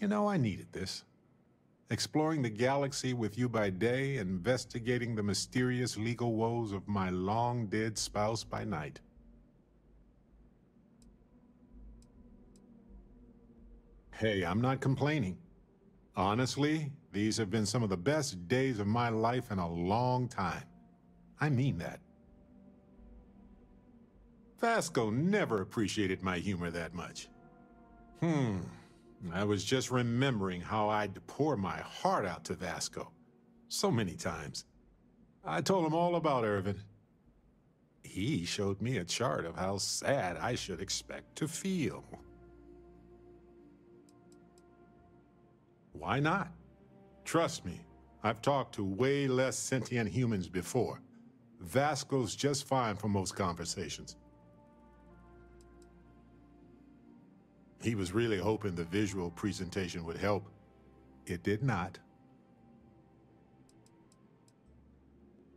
You know, I needed this. Exploring the galaxy with you by day, investigating the mysterious legal woes of my long-dead spouse by night. Hey, I'm not complaining. Honestly, these have been some of the best days of my life in a long time. I mean that. Vasco never appreciated my humor that much. I was just remembering how I'd pour my heart out to Vasco. So many times. I told him all about Irvin. He showed me a chart of how sad I should expect to feel. Why not? Trust me, I've talked to way less sentient humans before. Vasco's just fine for most conversations. He was really hoping the visual presentation would help. It did not.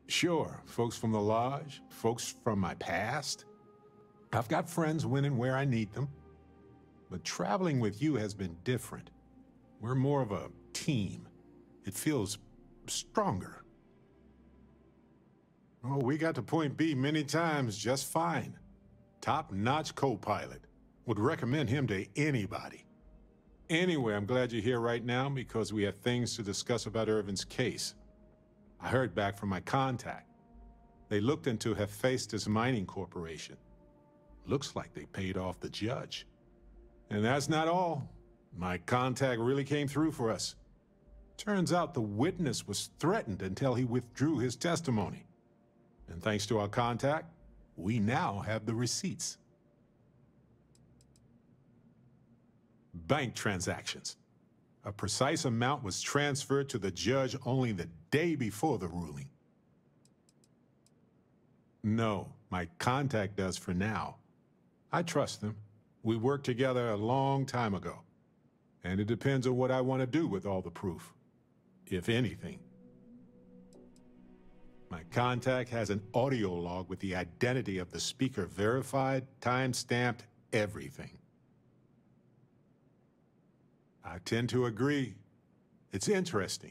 Sure, folks from the Lodge, folks from my past. I've got friends when and where I need them. But traveling with you has been different. We're more of a team. It feels stronger. Oh, we got to point B many times just fine. Top-notch co-pilot. Would recommend him to anybody. Anyway, I'm glad you're here right now because we have things to discuss about Irvin's case. I heard back from my contact. They looked into Hephaestus Mining Corporation. Looks like they paid off the judge. And that's not all. My contact really came through for us. Turns out the witness was threatened until he withdrew his testimony. And thanks to our contact, we now have the receipts. Bank transactions. A precise amount was transferred to the judge only the day before the ruling. No, my contact does for now. I trust them. We worked together a long time ago. And it depends on what I want to do with all the proof, if anything. My contact has an audio log with the identity of the speaker verified, time-stamped, everything. I tend to agree. It's interesting,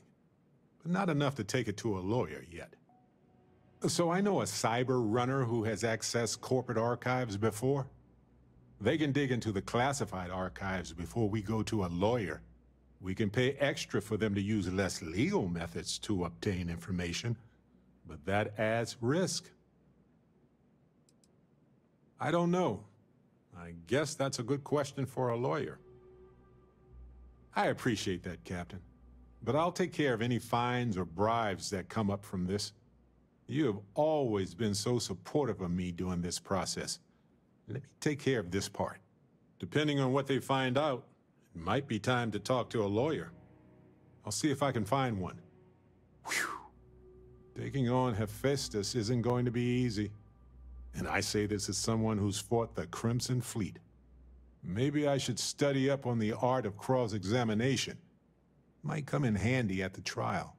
but not enough to take it to a lawyer yet. So I know a cyber runner who has accessed corporate archives before. They can dig into the classified archives before we go to a lawyer. We can pay extra for them to use less legal methods to obtain information, but that adds risk. I don't know. I guess that's a good question for a lawyer. I appreciate that, Captain. But I'll take care of any fines or bribes that come up from this. You have always been so supportive of me during this process. Let me take care of this part. Depending on what they find out, it might be time to talk to a lawyer. I'll see if I can find one. Whew. Taking on Hephaestus isn't going to be easy. And I say this as someone who's fought the Crimson Fleet. Maybe I should study up on the art of cross-examination. Might come in handy at the trial.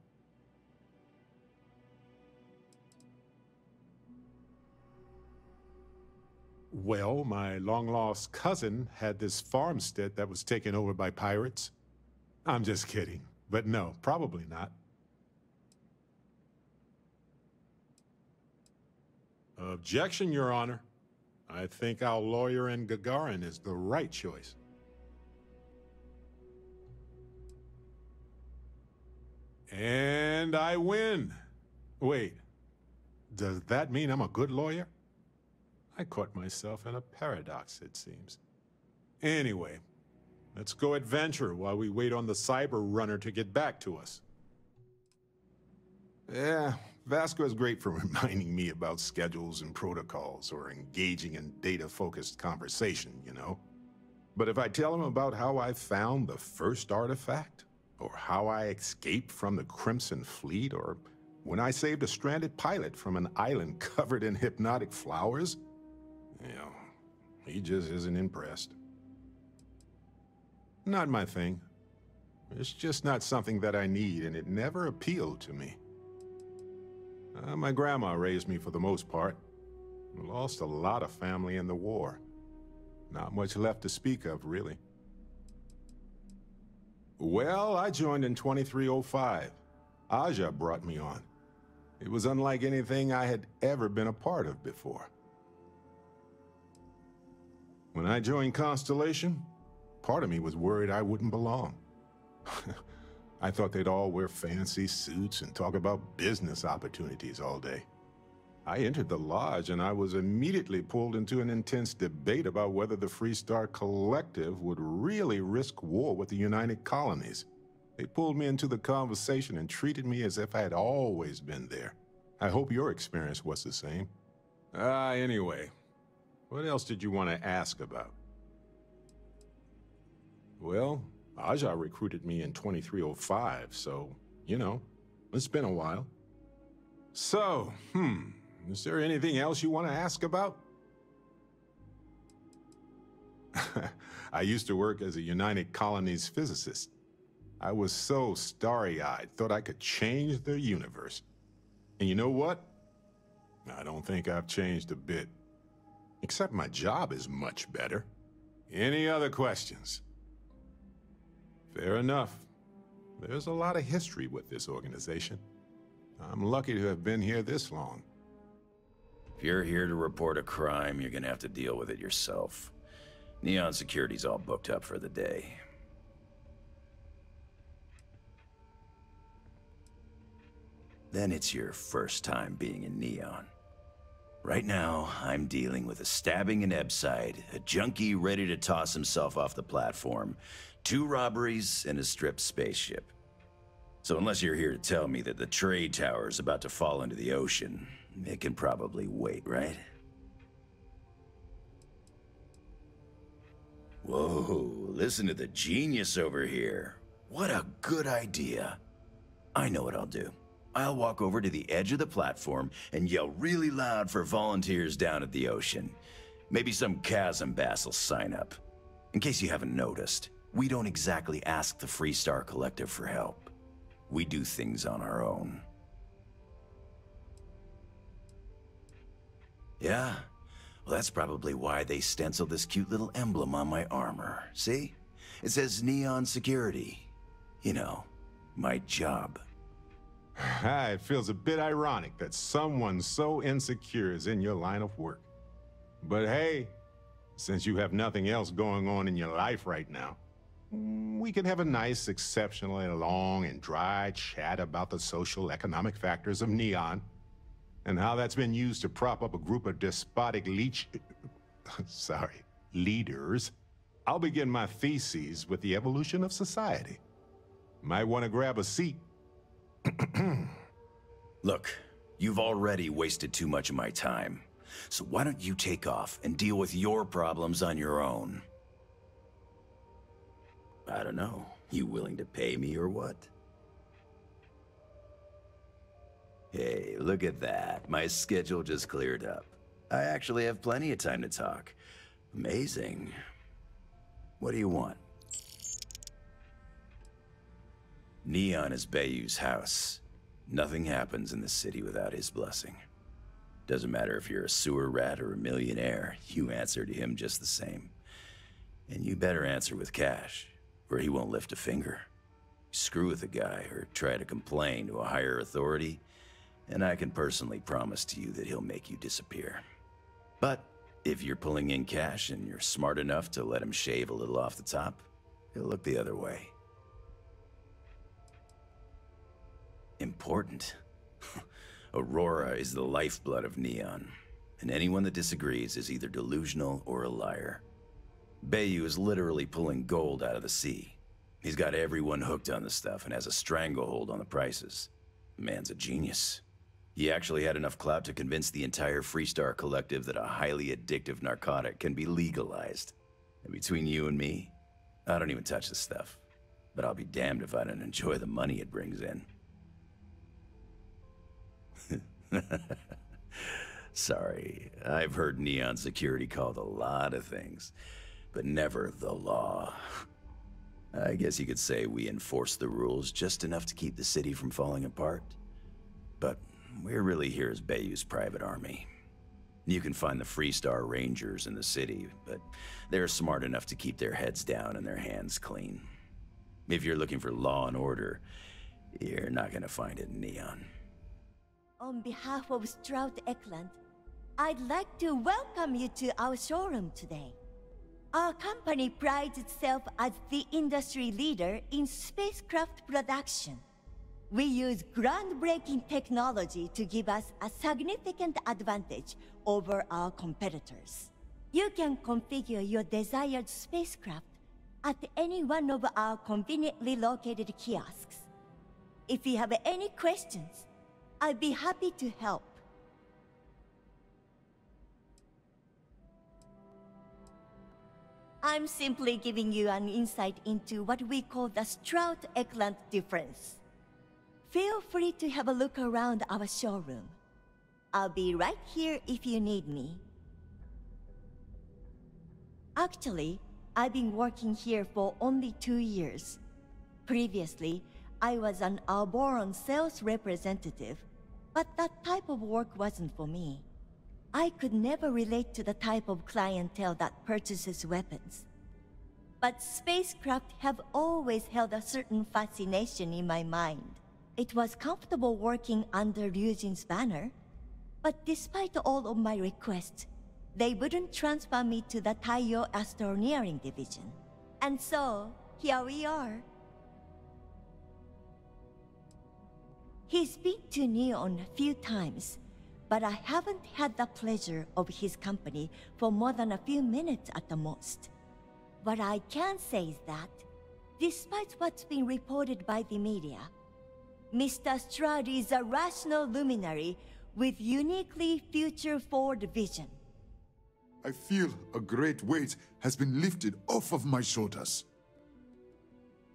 Well, my long-lost cousin had this farmstead that was taken over by pirates. I'm just kidding, but no, probably not. Objection, Your Honor. I think our lawyer in Gagarin is the right choice. And I win. Wait, does that mean I'm a good lawyer? I caught myself in a paradox, it seems. Anyway, let's go adventure while we wait on the cyber runner to get back to us. Yeah, Vasco is great for reminding me about schedules and protocols or engaging in data-focused conversation, you know? But if I tell him about how I found the first artifact, or how I escaped from the Crimson Fleet, or when I saved a stranded pilot from an island covered in hypnotic flowers, you know, he just isn't impressed. Not my thing. It's just not something that I need, and it never appealed to me. My grandma raised me for the most part. Lost a lot of family in the war. Not much left to speak of, really. Well, I joined in 2305. Aja brought me on. It was unlike anything I had ever been a part of before. When I joined Constellation, part of me was worried I wouldn't belong. I thought they'd all wear fancy suits and talk about business opportunities all day. I entered the lodge and I was immediately pulled into an intense debate about whether the Freestar Collective would really risk war with the United Colonies. They pulled me into the conversation and treated me as if I had always been there. I hope your experience was the same. Anyway, what else did you want to ask about? Well, Aja recruited me in 2305, so, you know, it's been a while. So, is there anything else you want to ask about? I used to work as a United Colonies physicist. I was so starry-eyed, thought I could change the universe. And you know what? I don't think I've changed a bit. Except my job is much better. Any other questions? Fair enough. There's a lot of history with this organization. I'm lucky to have been here this long. If you're here to report a crime, you're gonna have to deal with it yourself. Neon Security's all booked up for the day. Then it's your first time being in Neon. Right now, I'm dealing with a stabbing in Ebside, a junkie ready to toss himself off the platform, 2 robberies, and a stripped spaceship. So unless you're here to tell me that the trade tower is about to fall into the ocean, it can probably wait, right? Whoa, listen to the genius over here. What a good idea. I know what I'll do. I'll walk over to the edge of the platform and yell really loud for volunteers down at the ocean. Maybe some chasm bass will sign up. In case you haven't noticed, we don't exactly ask the Freestar Collective for help. We do things on our own. Yeah? Well, that's probably why they stenciled this cute little emblem on my armor. See? It says Neon Security. You know, my job. It feels a bit ironic that someone so insecure is in your line of work. But hey, since you have nothing else going on in your life right now, we can have a nice, exceptionally long and dry chat about the social economic factors of Neon and how that's been used to prop up a group of despotic leaders. I'll begin my theses with the evolution of society. Might want to grab a seat. Look, you've already wasted too much of my time. So why don't you take off and deal with your problems on your own? I don't know. You willing to pay me or what? Hey, look at that. My schedule just cleared up. I actually have plenty of time to talk. Amazing. What do you want? Neon is Bayou's house. Nothing happens in the city without his blessing. Doesn't matter if you're a sewer rat or a millionaire, you answer to him just the same. And you better answer with cash, or he won't lift a finger. Screw with the guy or try to complain to a higher authority, and I can personally promise to you that he'll make you disappear. But if you're pulling in cash and you're smart enough to let him shave a little off the top, he'll look the other way. Important. Aurora is the lifeblood of Neon, and anyone that disagrees is either delusional or a liar. Bayou is literally pulling gold out of the sea. He's got everyone hooked on the stuff and has a stranglehold on the prices. The man's a genius. He actually had enough clout to convince the entire Freestar Collective that a highly addictive narcotic can be legalized. And between you and me, I don't even touch the stuff. But I'll be damned if I don't enjoy the money it brings in. Sorry, I've heard Neon Security called a lot of things, but never the law. I guess you could say we enforce the rules just enough to keep the city from falling apart. But we're really here as Bayou's private army. You can find the Freestar Rangers in the city, but they're smart enough to keep their heads down and their hands clean. If you're looking for law and order, you're not gonna find it in Neon. On behalf of Stroud Eklund, I'd like to welcome you to our showroom today. Our company prides itself as the industry leader in spacecraft production. We use groundbreaking technology to give us a significant advantage over our competitors. You can configure your desired spacecraft at any one of our conveniently located kiosks. If you have any questions, I'd be happy to help. I'm simply giving you an insight into what we call the Stroud-Eklund difference. Feel free to have a look around our showroom. I'll be right here if you need me. Actually, I've been working here for only 2 years. Previously, I was an Alboron sales representative, but that type of work wasn't for me. I could never relate to the type of clientele that purchases weapons. But spacecraft have always held a certain fascination in my mind. It was comfortable working under Ryujin's banner, but despite all of my requests, they wouldn't transfer me to the Taiyo Astroneering Division. And so, here we are. He's been to Neon a few times, but I haven't had the pleasure of his company for more than a few minutes at the most. What I can say is that, despite what's been reported by the media, Mr. Stroud is a rational luminary with uniquely future-forward vision. I feel a great weight has been lifted off of my shoulders.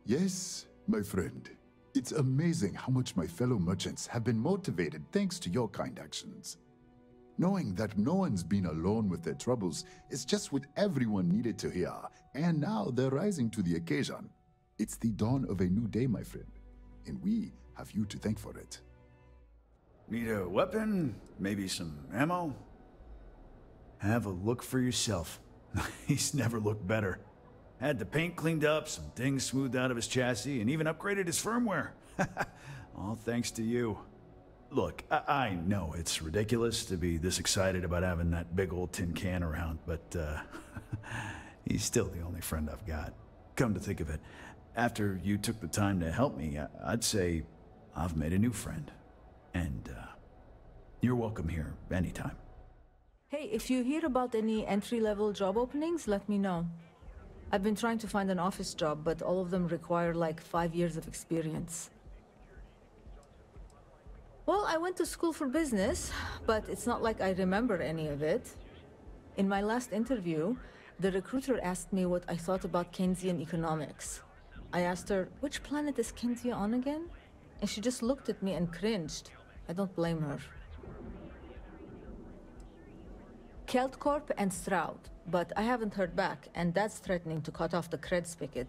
Yes, my friend. It's amazing how much my fellow merchants have been motivated thanks to your kind actions. Knowing that no one's been alone with their troubles is just what everyone needed to hear, and now they're rising to the occasion. It's the dawn of a new day, my friend, and we have you to thank for it. Need a weapon? Maybe some ammo? Have a look for yourself. He's never looked better. Had the paint cleaned up, some things smoothed out of his chassis, and even upgraded his firmware. All thanks to you. Look, I know it's ridiculous to be this excited about having that big old tin can around, but he's still the only friend I've got. Come to think of it, after you took the time to help me, I'd say I've made a new friend. And you're welcome here anytime. Hey, if you hear about any entry-level job openings, let me know. I've been trying to find an office job, but all of them require like 5 years of experience. Well, I went to school for business, but it's not like I remember any of it. In my last interview, the recruiter asked me what I thought about Keynesian economics. I asked her, which planet is Kenzia on again? And she just looked at me and cringed. I don't blame her. Keltcorp and Stroud, but I haven't heard back, and that's threatening to cut off the cred spigot.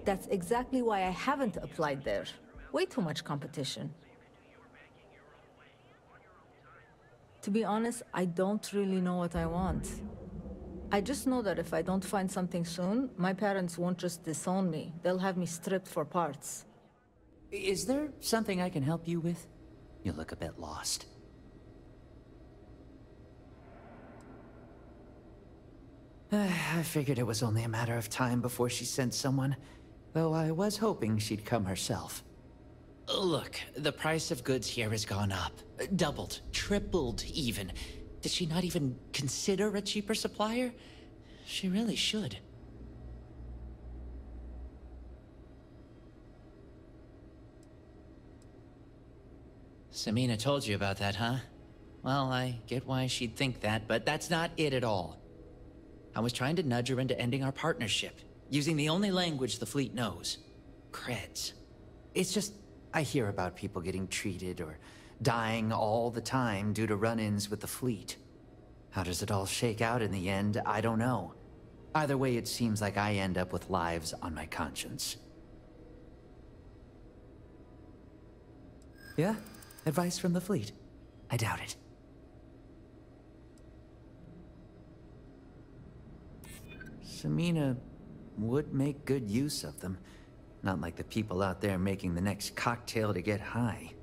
That's exactly why I haven't applied there. Way too much competition. To be honest, I don't really know what I want. I just know that if I don't find something soon, my parents won't just disown me. They'll have me stripped for parts. Is there something I can help you with? You look a bit lost. I figured it was only a matter of time before she sent someone, though I was hoping she'd come herself. Look, the price of goods here has gone up. Doubled, tripled even. Did she not even consider a cheaper supplier? She really should. Samina told you about that, huh? Well, I get why she'd think that, but that's not it at all. I was trying to nudge her into ending our partnership, using the only language the fleet knows. Creds. It's just, I hear about people getting treated or dying all the time due to run-ins with the fleet. How does it all shake out in the end? I don't know. Either way, it seems like I end up with lives on my conscience. Yeah? Advice from the fleet? I doubt it. Samina would make good use of them. Not like the people out there making the next cocktail to get high.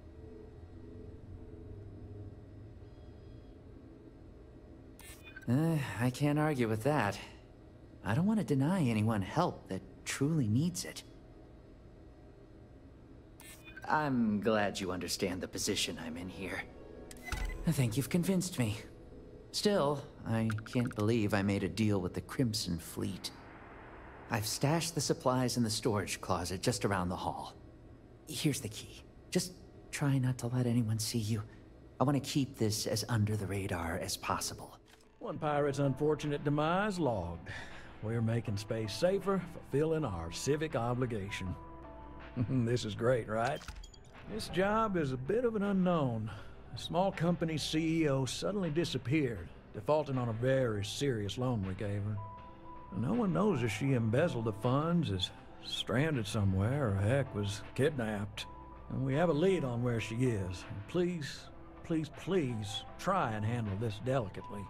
I can't argue with that. I don't want to deny anyone help that truly needs it. I'm glad you understand the position I'm in here. I think you've convinced me. Still, I can't believe I made a deal with the Crimson Fleet. I've stashed the supplies in the storage closet just around the hall. Here's the key. Just try not to let anyone see you. I want to keep this as under the radar as possible. One pirate's unfortunate demise logged. We're making space safer, fulfilling our civic obligation. This is great, right? This job is a bit of an unknown. A small company's CEO suddenly disappeared, defaulting on a very serious loan we gave her. No one knows if she embezzled the funds, is stranded somewhere, or heck, was kidnapped. And we have a lead on where she is. Please, please, please, try and handle this delicately.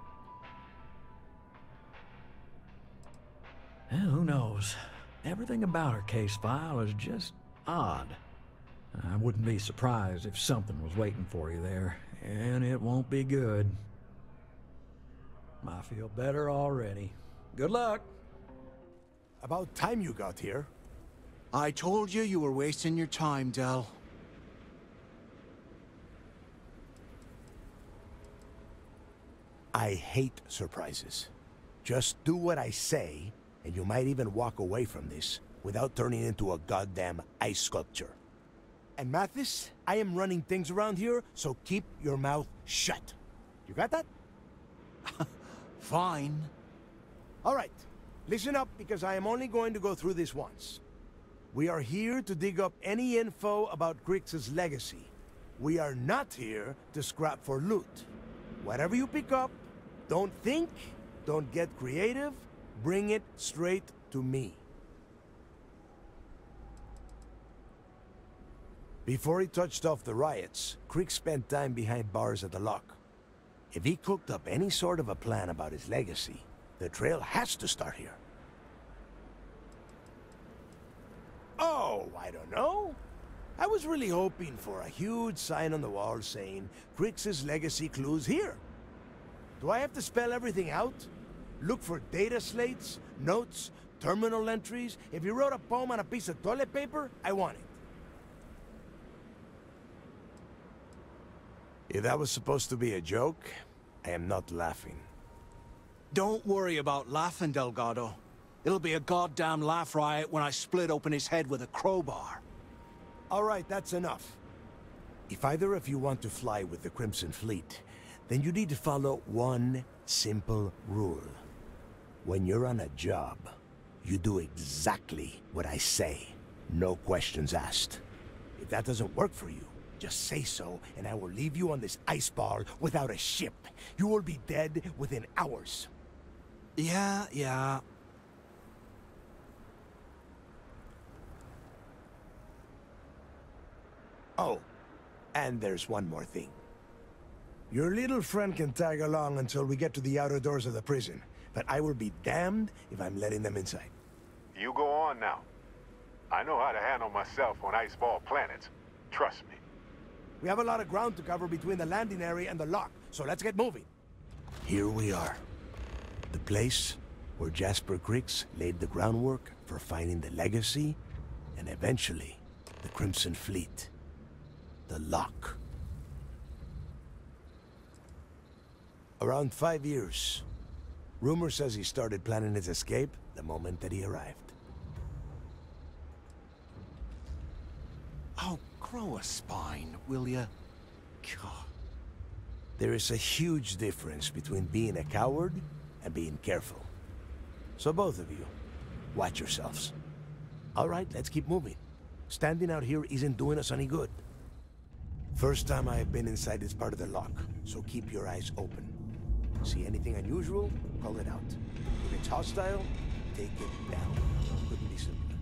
And who knows? Everything about her case file is just odd. I wouldn't be surprised if something was waiting for you there, and it won't be good. I feel better already. Good luck. About time you got here. I told you you were wasting your time, Del. I hate surprises. Just do what I say, and you might even walk away from this without turning into a goddamn ice sculpture. And Mathis, I am running things around here, so keep your mouth shut. You got that? Fine. All right, listen up, because I am only going to go through this once. We are here to dig up any info about Grix's legacy. We are not here to scrap for loot. Whatever you pick up, don't think, don't get creative, bring it straight to me. Before he touched off the riots, Crick spent time behind bars at the lock. If he cooked up any sort of a plan about his legacy, the trail has to start here. Oh, I don't know. I was really hoping for a huge sign on the wall saying, Crix's legacy clues here. Do I have to spell everything out? Look for data slates, notes, terminal entries? If you wrote a poem on a piece of toilet paper, I want it. If that was supposed to be a joke, I am not laughing. Don't worry about laughing, Delgado. It'll be a goddamn laugh riot when I split open his head with a crowbar. All right, that's enough. If either of you want to fly with the Crimson Fleet, then you need to follow one simple rule. When you're on a job, you do exactly what I say. No questions asked. If that doesn't work for you, just say so, and I will leave you on this ice ball without a ship. You will be dead within hours. Yeah. Oh, and there's one more thing. Your little friend can tag along until we get to the outer doors of the prison, but I will be damned if I'm letting them inside. You go on now. I know how to handle myself on iceball planets. Trust me. We have a lot of ground to cover between the landing area and the lock, so let's get moving. Here we are. The place where Jasper Grix laid the groundwork for finding the legacy, and eventually, the Crimson Fleet. The lock. Around 5 years. Rumor says he started planning his escape the moment that he arrived. Oh, grow a spine, will ya? God. There is a huge difference between being a coward and being careful. So both of you, watch yourselves. All right, let's keep moving. Standing out here isn't doing us any good. First time I have been inside this part of the lock, so keep your eyes open. See anything unusual, call it out. If it's hostile, take it down. Couldn't be simpler.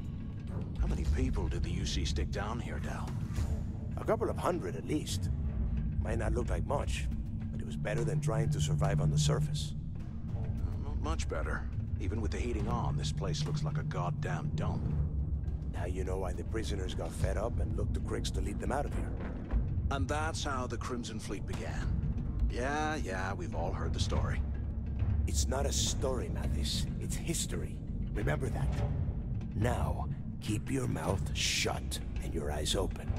How many people did the UC stick down here, Dal? A couple of hundred at least. Might not look like much, but it was better than trying to survive on the surface. Not much better. Even with the heating on, this place looks like a goddamn dump. Now you know why the prisoners got fed up and looked to Crix to lead them out of here. And that's how the Crimson Fleet began. Yeah, we've all heard the story. It's not a story, Mathis. It's history. Remember that. Now, keep your mouth shut and your eyes open.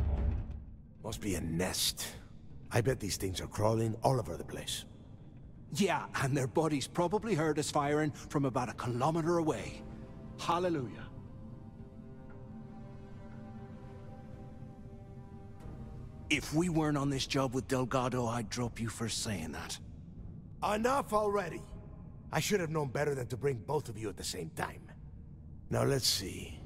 Must be a nest. I bet these things are crawling all over the place. Yeah, and their buddies probably heard us firing from about 1 kilometer away. Hallelujah. If we weren't on this job with Delgado, I'd drop you for saying that. Enough already! I should have known better than to bring both of you at the same time. Now let's see.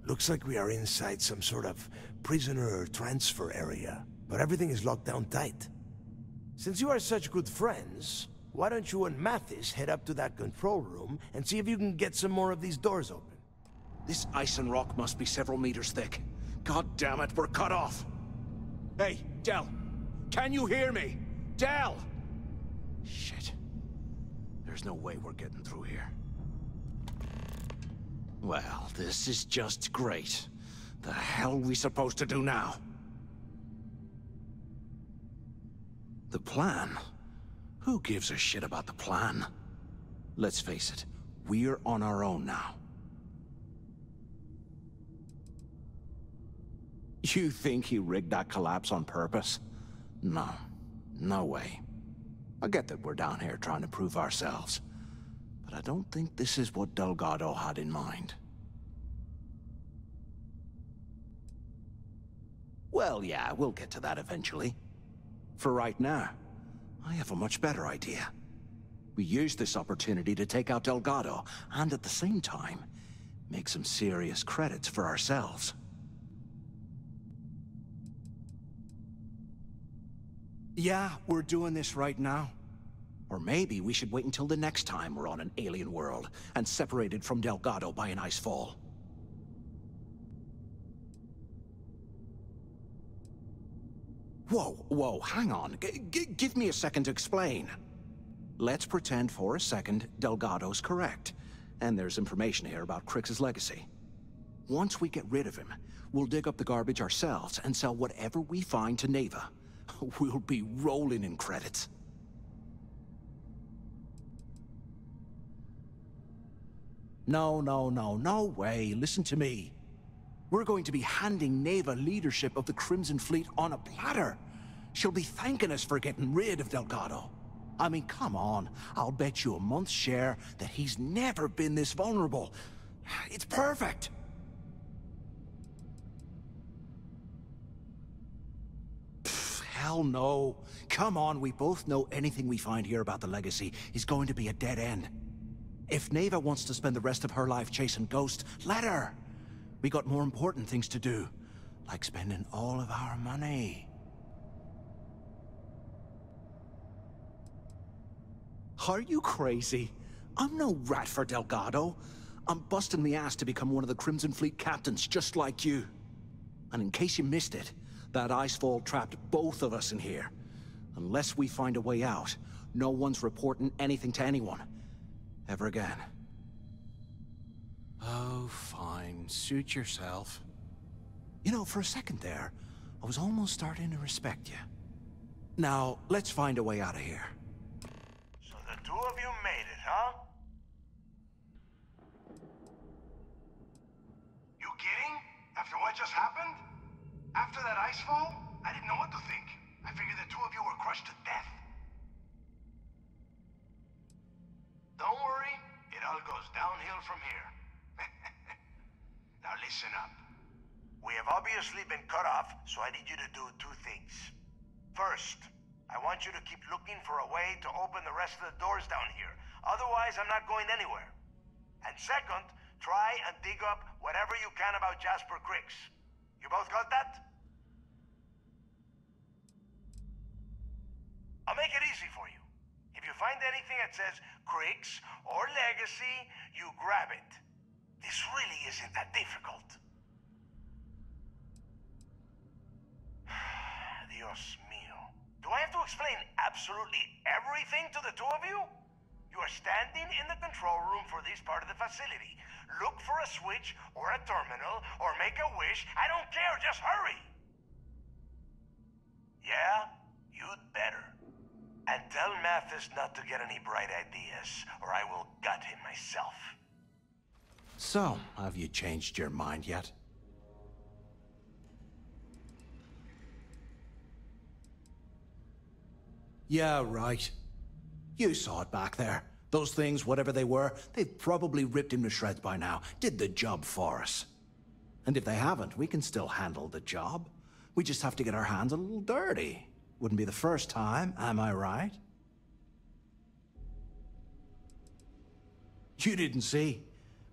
Looks like we are inside some sort of prisoner transfer area, but everything is locked down tight. Since you are such good friends, why don't you and Mathis head up to that control room and see if you can get some more of these doors open? This ice and rock must be several meters thick. God damn it, we're cut off! Hey, Del! Can you hear me? Del! Shit. There's no way we're getting through here. Well, this is just great. The hell are we supposed to do now? The plan? Who gives a shit about the plan? Let's face it, we're on our own now. You think he rigged that collapse on purpose? No. No way. I get that we're down here trying to prove ourselves, but I don't think this is what Delgado had in mind. Well, yeah, we'll get to that eventually. For right now, I have a much better idea. We use this opportunity to take out Delgado, and at the same time, make some serious credits for ourselves. Yeah, we're doing this right now. Or maybe we should wait until the next time we're on an alien world and separated from Delgado by an ice fall. Whoa, hang on. Give me a second to explain. Let's pretend for a second Delgado's correct, and there's information here about Crix's legacy. Once we get rid of him, we'll dig up the garbage ourselves and sell whatever we find to Neva. We'll be rolling in credits. No way. Listen to me. We're going to be handing Neva leadership of the Crimson Fleet on a platter. She'll be thanking us for getting rid of Delgado. I mean, come on. I'll bet you a month's share that he's never been this vulnerable. It's perfect. Hell no. Come on, we both know anything we find here about the legacy is going to be a dead end. If Neva wants to spend the rest of her life chasing ghosts, let her. We got more important things to do, like spending all of our money. Are you crazy? I'm no rat for Delgado. I'm busting the ass to become one of the Crimson Fleet captains, just like you. And in case you missed it, that icefall trapped both of us in here. Unless we find a way out, no one's reporting anything to anyone. Ever again. Oh, fine. Suit yourself. You know, for a second there, I was almost starting to respect you. Now, let's find a way out of here. So the two of you made it, huh? You kidding? After what just happened? After that icefall? I didn't know what to think. I figured the two of you were crushed to death. Don't worry, it all goes downhill from here. Now listen up. We have obviously been cut off, so I need you to do two things. First, I want you to keep looking for a way to open the rest of the doors down here. Otherwise, I'm not going anywhere. And second, try and dig up whatever you can about Jasper Crix. You both got that? I'll make it easy for you. If you find anything that says Crix or Legacy, you grab it. This really isn't that difficult. Dios mío. Do I have to explain absolutely everything to the two of you? You are standing in the control room for this part of the facility. Look for a switch or a terminal or make a wish. I don't care, just hurry! Yeah? You'd better. And tell Mathis not to get any bright ideas, or I will gut him myself. So, have you changed your mind yet? Yeah, right. You saw it back there. Those things, whatever they were, they've probably ripped him to shreds by now. Did the job for us. And if they haven't, we can still handle the job. We just have to get our hands a little dirty. Wouldn't be the first time, am I right? You didn't see.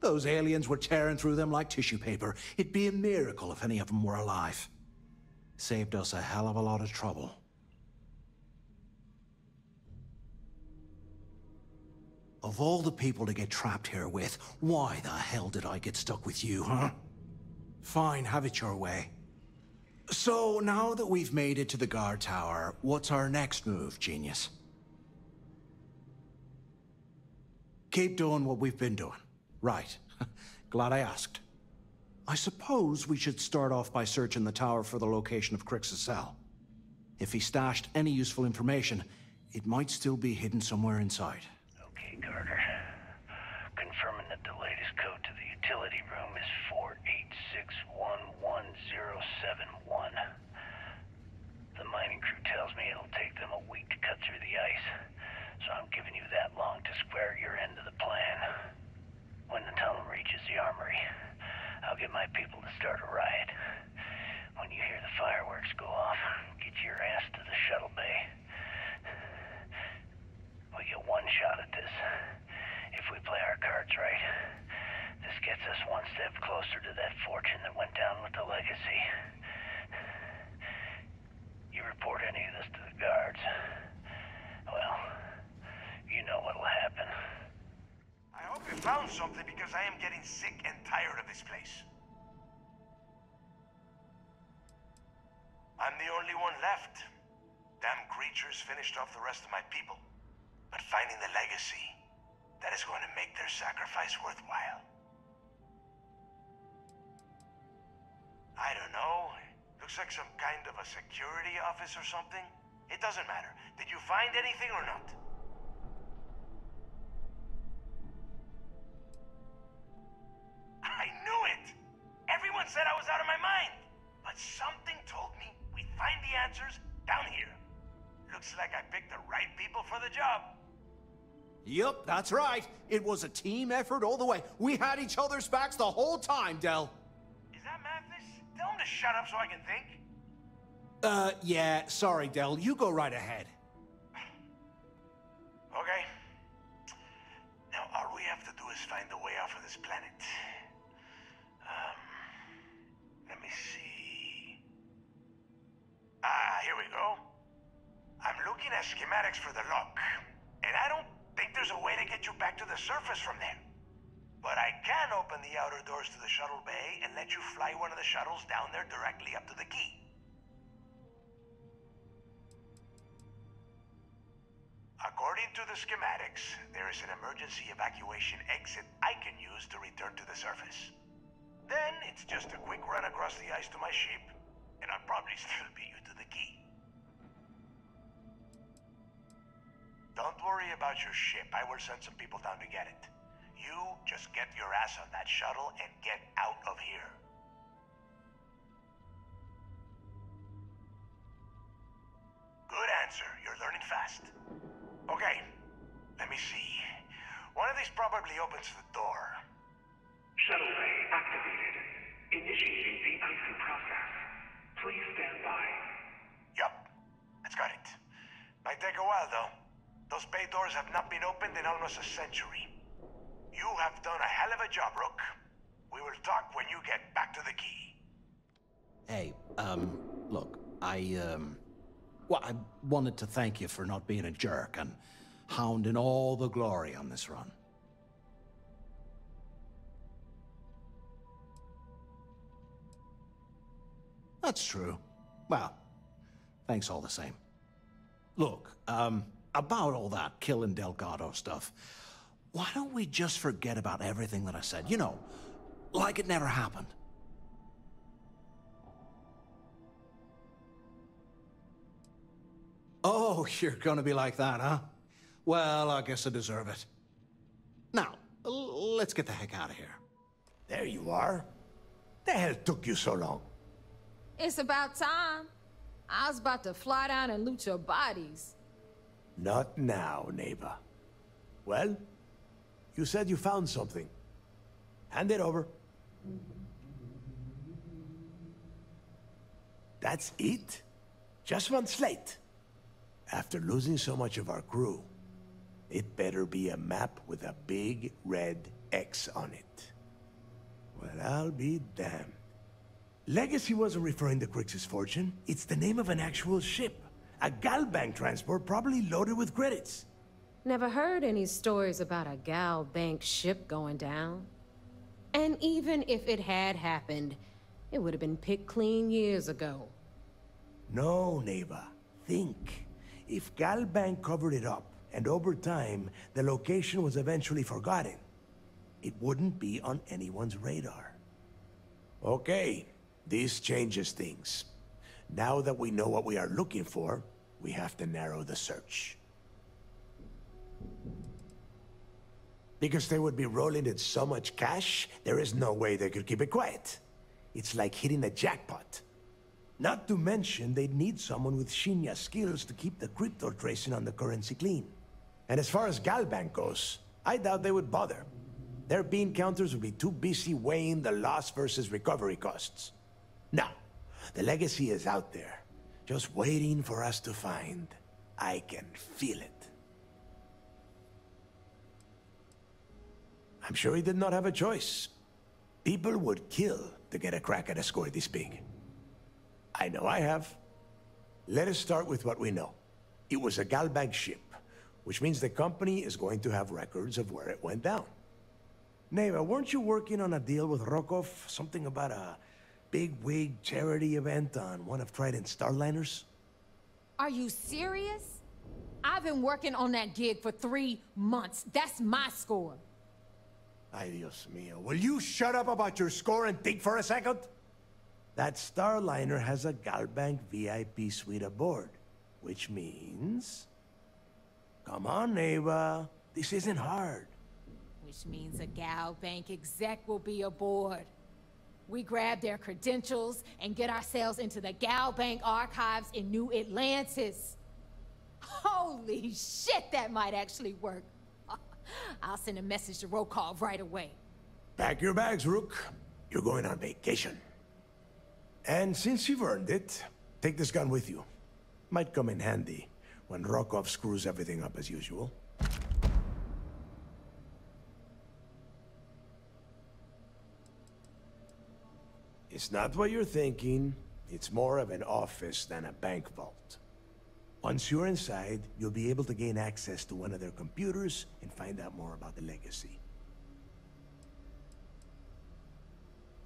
Those aliens were tearing through them like tissue paper. It'd be a miracle if any of them were alive. Saved us a hell of a lot of trouble. Of all the people to get trapped here with, why the hell did I get stuck with you, huh? Fine, have it your way. So, now that we've made it to the guard tower, what's our next move, genius? Keep doing what we've been doing. Right. Glad I asked. I suppose we should start off by searching the tower for the location of Crix's cell. If he stashed any useful information, it might still be hidden somewhere inside. Okay, Carter. Confirming that the latest code to the utility room is 486111071. The mining crew tells me it'll take them a week to cut through the ice, so I'm giving you that long to square your end of the plan. When the tunnel reaches the armory, I'll get my people to start a riot. When you hear the fireworks go off, get your ass to the shuttle bay. We get one shot at this. If we play our cards right, this gets us one step closer to that fortune that went down with the legacy. You report any of this to the guards, well, you know what'll happen. I hope you found something because I am getting sick and tired of this place. I'm the only one left. Damn creatures finished off the rest of my people. But finding the legacy, that is going to make their sacrifice worthwhile. I don't know. Looks like some kind of a security office or something. It doesn't matter. Did you find anything or not? I knew it! Everyone said I was out of my mind! But something told me we'd find the answers down here. Looks like I picked the right people for the job. Yup, that's right. It was a team effort all the way. We had each other's backs the whole time, Del. Is that Mathis? Tell him to shut up so I can think. Yeah, sorry, Del. You go right ahead. Okay. Now, all we have to do is find a way off of this planet. Let me see. Here we go. I'm looking at schematics for the lock, and I don't think there's a way to get you back to the surface from there. But I can open the outer doors to the shuttle bay and let you fly one of the shuttles down there directly up to the key. According to the schematics, there is an emergency evacuation exit I can use to return to the surface. Then it's just a quick run across the ice to my ship, and I'll probably still beat you to the key. Don't worry about your ship. I will send some people down to get it. You just get your ass on that shuttle and get out of here. Good answer. You're learning fast. Okay, let me see. One of these probably opens the door. Shuttle bay activated. Initiating the icing process. Please stand by. Yup, that's got it. Might take a while, though. Those bay doors have not been opened in almost a century. You have done a hell of a job, Rook. We will talk when you get back to the key. Hey, look, well, I wanted to thank you for not being a jerk and hounding all the glory on this run. That's true. Well, thanks all the same. Look, about all that killing Delgado stuff, why don't we just forget about everything that I said? You know, like it never happened. Oh, you're gonna be like that, huh? Well, I guess I deserve it. Now, let's get the heck out of here. There you are. The hell took you so long? It's about time. I was about to fly down and loot your bodies. Not now, neighbor. Well, you said you found something. Hand it over. That's it? Just one slate? After losing so much of our crew, it better be a map with a big red X on it. Well, I'll be damned. Legacy wasn't referring to Crix's fortune. It's the name of an actual ship. A Galbank transport probably loaded with credits. Never heard any stories about a Gal Bank ship going down. And even if it had happened, it would have been picked clean years ago. No, neighbor. Think. If Gal Bank covered it up, and over time, the location was eventually forgotten, it wouldn't be on anyone's radar. Okay, this changes things. Now that we know what we are looking for, we have to narrow the search. Because they would be rolling in so much cash, there is no way they could keep it quiet. It's like hitting a jackpot. Not to mention, they'd need someone with Shinya skills to keep the crypto tracing on the currency clean. And as far as Galbank goes, I doubt they would bother. Their bean counters would be too busy weighing the loss versus recovery costs. Now, the legacy is out there, just waiting for us to find. I can feel it. I'm sure he did not have a choice. People would kill to get a crack at a score this big. I know I have. Let us start with what we know. It was a Galbank ship, which means the company is going to have records of where it went down. Neva, weren't you working on a deal with Rokov? Something about a big-wig charity event on one of Trident's Starliners? Are you serious? I've been working on that gig for 3 months. That's my score. Ay, Dios mío. Will you shut up about your score and think for a second? That Starliner has a Galbank VIP suite aboard, which means... Come on, Neva. This isn't hard. Which means a Gal Bank exec will be aboard. We grab their credentials and get ourselves into the Gal Bank archives in New Atlantis. Holy shit, that might actually work. I'll send a message to Rokov right away. Pack your bags, Rook. You're going on vacation. And since you've earned it, take this gun with you. Might come in handy when Rokov screws everything up as usual. It's not what you're thinking. It's more of an office than a bank vault. Once you're inside, you'll be able to gain access to one of their computers and find out more about the legacy.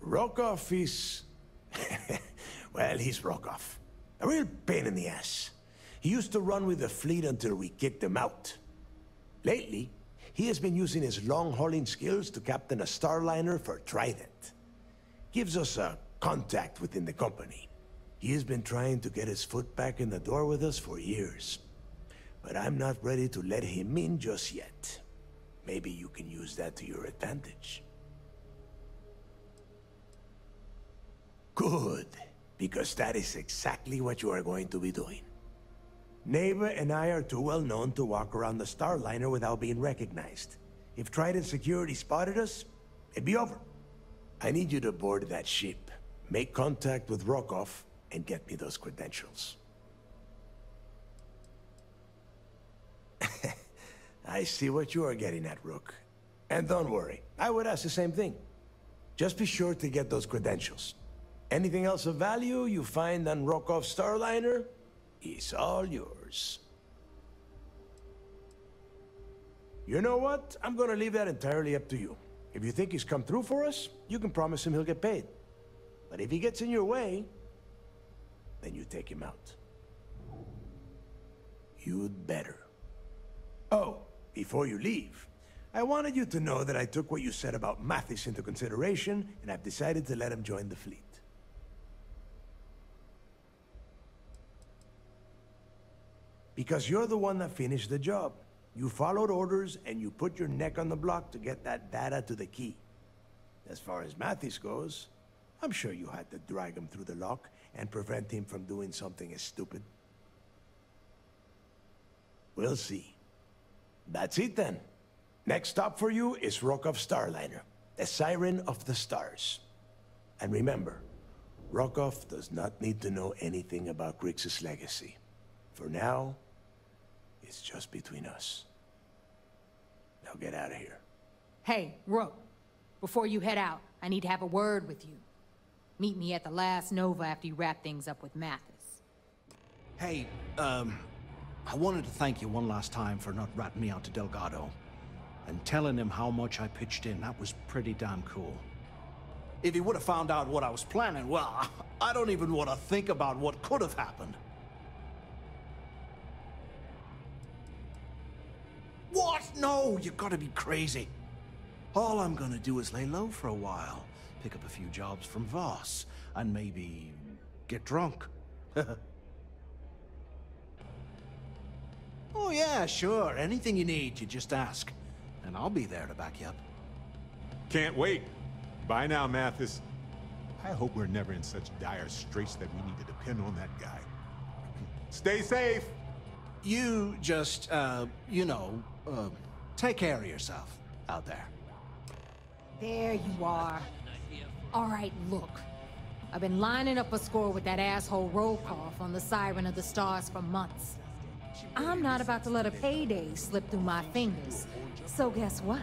Rokov is... well, he's Rokov. A real pain in the ass. He used to run with the fleet until we kicked him out. Lately, he has been using his long-hauling skills to captain a Starliner for Trident. Gives us a contact within the company. He has been trying to get his foot back in the door with us for years. But I'm not ready to let him in just yet. Maybe you can use that to your advantage. Good, because that is exactly what you are going to be doing. Neva and I are too well known to walk around the Starliner without being recognized. If Trident security spotted us, it'd be over. I need you to board that ship, make contact with Rokov, and get me those credentials. I see what you are getting at, Rook. And don't worry, I would ask the same thing. Just be sure to get those credentials. Anything else of value you find on Rokov's Starliner is all yours. You know what? I'm gonna leave that entirely up to you. If you think he's come through for us, you can promise him he'll get paid. But if he gets in your way, then you take him out. You'd better. Oh, before you leave, I wanted you to know that I took what you said about Mathis into consideration, and I've decided to let him join the fleet. Because you're the one that finished the job. You followed orders, and you put your neck on the block to get that data to the key. As far as Mathis goes, I'm sure you had to drag him through the lock and prevent him from doing something as stupid. We'll see. That's it then. Next stop for you is Rokov's Starliner, the Siren of the Stars. And remember, Rokov does not need to know anything about Grixis' legacy. For now, it's just between us. Now get out of here. Hey, Rook. Before you head out, I need to have a word with you. Meet me at the last Nova after you wrap things up with Mathis. Hey, I wanted to thank you one last time for not ratting me out to Delgado. And telling him how much I pitched in. That was pretty damn cool. If he would have found out what I was planning, well, I don't even want to think about what could have happened. What? No, you gotta be crazy. All I'm gonna do is lay low for a while, pick up a few jobs from Voss, and maybe get drunk. Oh yeah, sure. Anything you need, you just ask. And I'll be there to back you up. Can't wait. Bye now, Mathis. I hope we're never in such dire straits that we need to depend on that guy. Stay safe! You just, take care of yourself out there. There you are. All right, look. I've been lining up a score with that asshole Rokov on the Siren of the Stars for months. I'm not about to let a payday slip through my fingers. So guess what?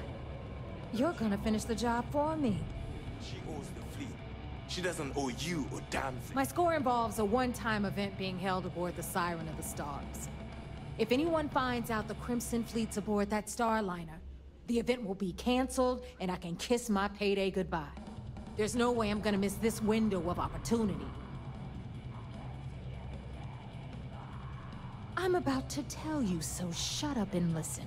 You're gonna finish the job for me. She owes the fleet. She doesn't owe you a damn thing. My score involves a one-time event being held aboard the Siren of the Stars. If anyone finds out the Crimson Fleet's aboard that Starliner, the event will be canceled and I can kiss my payday goodbye. There's no way I'm gonna miss this window of opportunity. I'm about to tell you, so shut up and listen.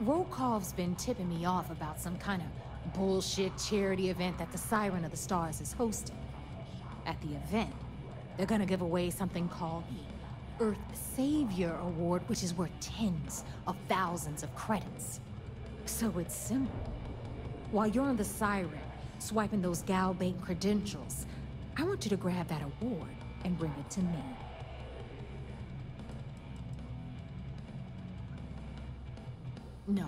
Rokov's been tipping me off about some kind of bullshit charity event that the Siren of the Stars is hosting. At the event, they're gonna give away something called the Earth Savior Award, which is worth tens of thousands of credits. So it's simple. While you're on the Siren, swiping those Gal Bank credentials, I want you to grab that award and bring it to me. No.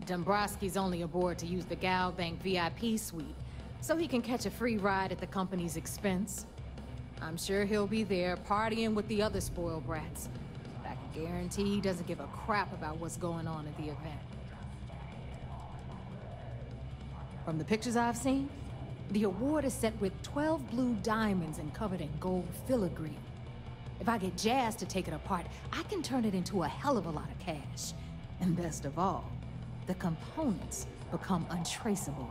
Dombrowski's only aboard to use the Gal Bank VIP suite, so he can catch a free ride at the company's expense. I'm sure he'll be there partying with the other spoiled brats. I can guarantee he doesn't give a crap about what's going on at the event. From the pictures I've seen, the award is set with 12 blue diamonds and covered in gold filigree. If I get Jazz to take it apart, I can turn it into a hell of a lot of cash. And best of all, the components become untraceable.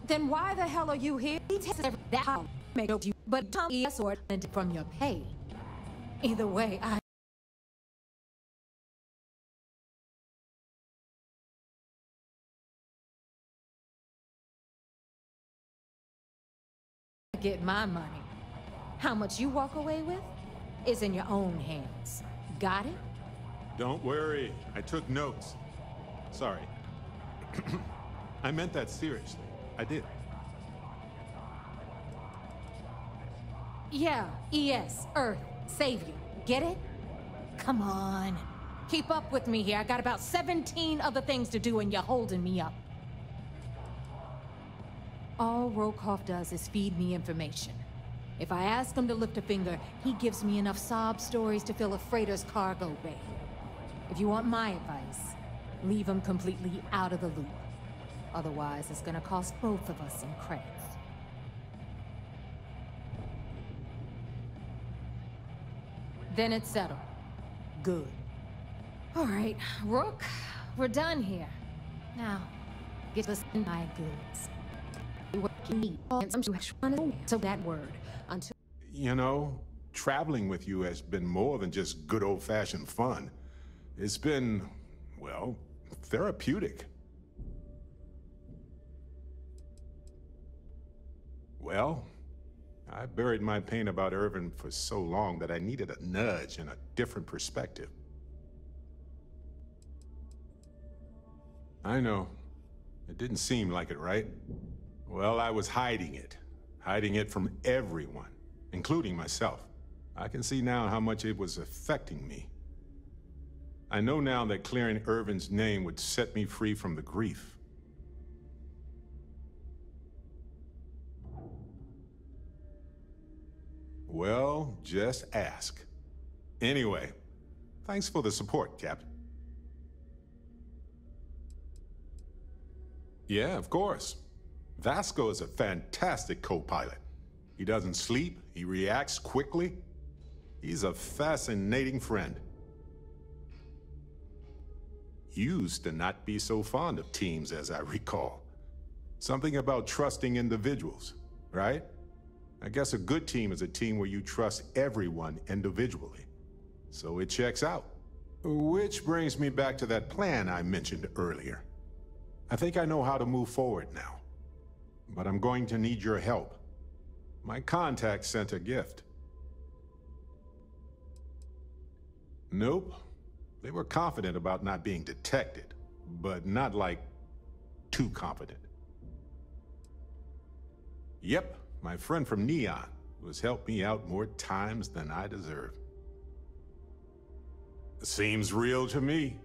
Then why the hell are you here? That make you, but Tom ES or from your pay. Either way, I get my money. How much you walk away with is in your own hands. Got it? Don't worry, I took notes. Sorry. I meant that seriously. I did. Yeah, ES, Earth, Savior. Get it? Come on. Keep up with me here. I got about 17 other things to do and you're holding me up. All Rokov does is feed me information. If I ask him to lift a finger, he gives me enough sob stories to fill a freighter's cargo bay. If you want my advice, leave him completely out of the loop. Otherwise, it's gonna cost both of us some credits. Then it's settled. Good. All right, Rook, we're done here. Now, get us in my goods. So that word until. You know, traveling with you has been more than just good old-fashioned fun. It's been, well, therapeutic. Well, I buried my pain about Irvin for so long that I needed a nudge and a different perspective. I know. It didn't seem like it, right? Well, I was hiding it from everyone, including myself. I can see now how much it was affecting me. I know now that clearing Irvin's name would set me free from the grief. Well, just ask. Anyway, thanks for the support, Captain. Yeah, of course. Vasco is a fantastic co-pilot. He doesn't sleep, he reacts quickly. He's a fascinating friend. Used to not be so fond of teams, as I recall. Something about trusting individuals, right? I guess a good team is a team where you trust everyone individually. So it checks out. Which brings me back to that plan I mentioned earlier. I think I know how to move forward now. But I'm going to need your help. My contact sent a gift. Nope. They were confident about not being detected, but not like too confident. Yep, my friend from Neon, who has helped me out more times than I deserve. Seems real to me.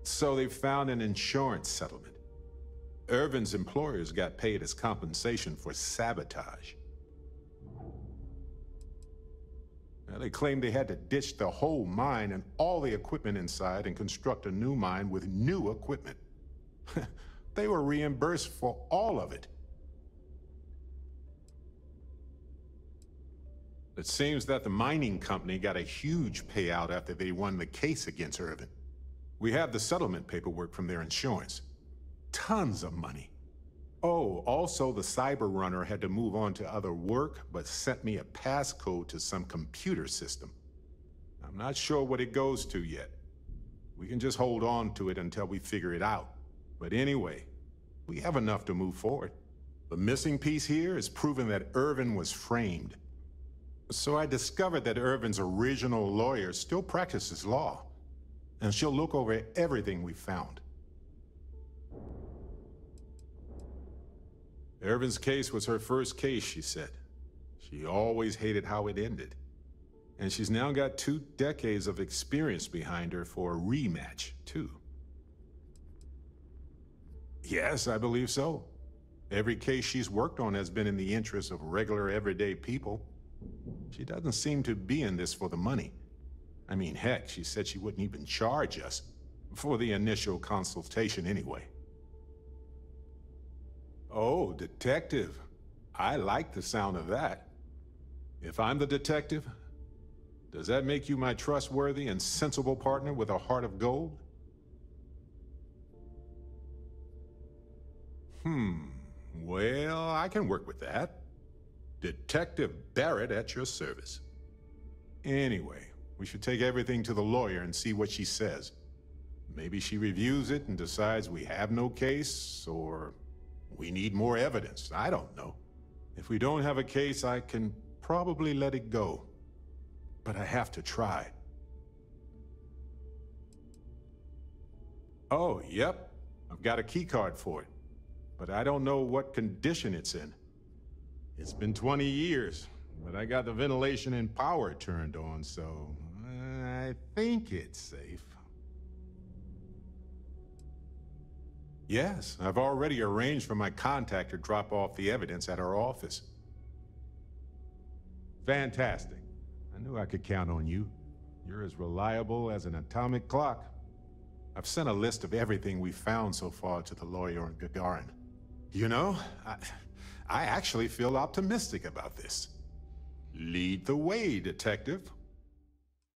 So they found an insurance settlement. Irvin's employers got paid as compensation for sabotage. Now, they claimed they had to ditch the whole mine and all the equipment inside and construct a new mine with new equipment. They were reimbursed for all of it. It seems that the mining company got a huge payout after they won the case against Irvin. We have the settlement paperwork from their insurance. Tons of money. Oh, also the cyber runner had to move on to other work, but sent me a passcode to some computer system. I'm not sure what it goes to yet. We can just hold on to it until we figure it out. But anyway, we have enough to move forward. The missing piece here is proving that Irvin was framed. So I discovered that Irvin's original lawyer still practices law, and she'll look over everything we found. Irvin's case was her first case, she said. She always hated how it ended. And she's now got 2 decades of experience behind her for a rematch, too. Yes, I believe so. Every case she's worked on has been in the interest of regular, everyday people. She doesn't seem to be in this for the money. I mean, heck, she said she wouldn't even charge us for the initial consultation anyway. Oh, detective. I like the sound of that. If I'm the detective, does that make you my trustworthy and sensible partner with a heart of gold? Well, I can work with that. Detective Barrett at your service. Anyway, we should take everything to the lawyer and see what she says. Maybe she reviews it and decides we have no case, or we need more evidence. I don't know. If we don't have a case, I can probably let it go. But I have to try. Oh, yep. I've got a key card for it. But I don't know what condition it's in. It's been 20 years, but I got the ventilation and power turned on, so I think it's safe. Yes, I've already arranged for my contact to drop off the evidence at our office. Fantastic. I knew I could count on you. You're as reliable as an atomic clock. I've sent a list of everything we've found so far to the lawyer on Gagarin. You know, I actually feel optimistic about this. Lead the way, detective.